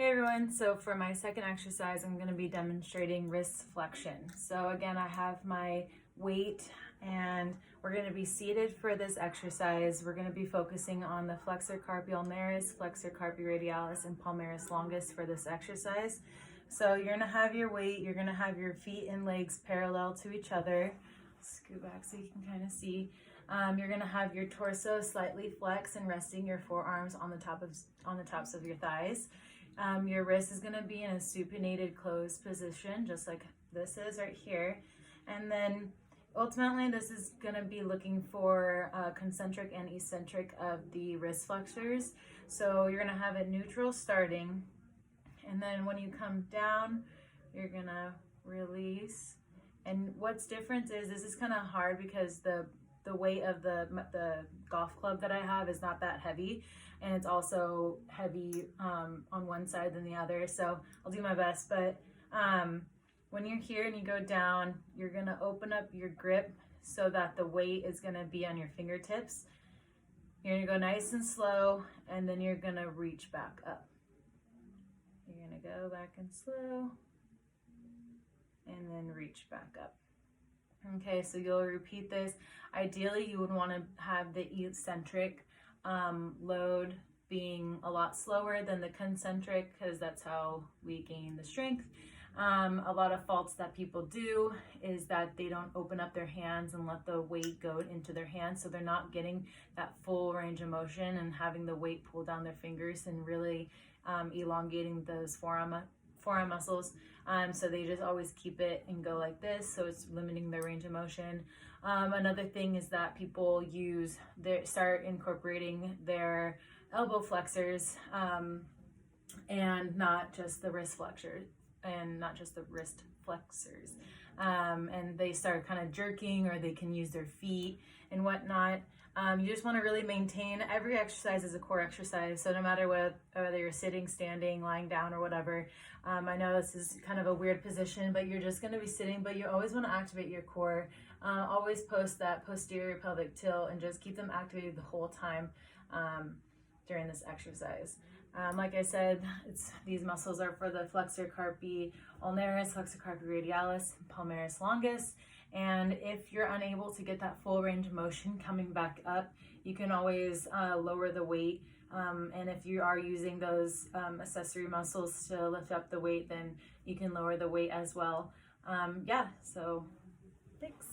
Hey everyone, so for my second exercise, I'm going to be demonstrating wrist flexion. So again, I have my weight and we're going to be seated for this exercise. We're going to be focusing on the flexor carpi ulnaris, flexor carpi radialis, and palmaris longus for this exercise. So you're going to have your weight, you're going to have your feet and legs parallel to each other. Scoot back so you can kind of see. You're going to have your torso slightly flexed and resting your forearms on the tops of your thighs. Your wrist is going to be in a supinated closed position, just like this is right here. And then ultimately this is going to be looking for concentric and eccentric of the wrist flexors. So you're going to have it neutral starting, and then when you come down, you're going to release. And what's different is this is kind of hard because the weight of the golf club that I have is not that heavy, and it's also heavy on one side than the other, so I'll do my best. But when you're here and you go down, you're going to open up your grip so that the weight is going to be on your fingertips. You're going to go nice and slow, and then you're going to reach back up. You're going to go back and slow, and then reach back up. Okay, so you'll repeat this. Ideally, you would want to have the eccentric load being a lot slower than the concentric, because that's how we gain the strength. A lot of faults that people do is that they don't open up their hands and let the weight go into their hands, so they're not getting that full range of motion and having the weight pull down their fingers and really elongating those forearm muscles. So they just always keep it and go like this, so it's limiting their range of motion. Another thing is that people start incorporating their elbow flexors and not just the wrist flexors, and they start kind of jerking, or they can use their feet and whatnot. You just want to really maintain. Every exercise is a core exercise, so no matter whether you're sitting, standing, lying down, or whatever. I know this is kind of a weird position, but you're just going to be sitting, but you always want to activate your core. Always post that posterior pelvic tilt and just keep them activated the whole time during this exercise. Like I said, these muscles are for the flexor carpi ulnaris, flexor carpi radialis, and palmaris longus. And if you're unable to get that full range of motion coming back up, you can always lower the weight. And if you are using those accessory muscles to lift up the weight, then you can lower the weight as well. Yeah, so thanks.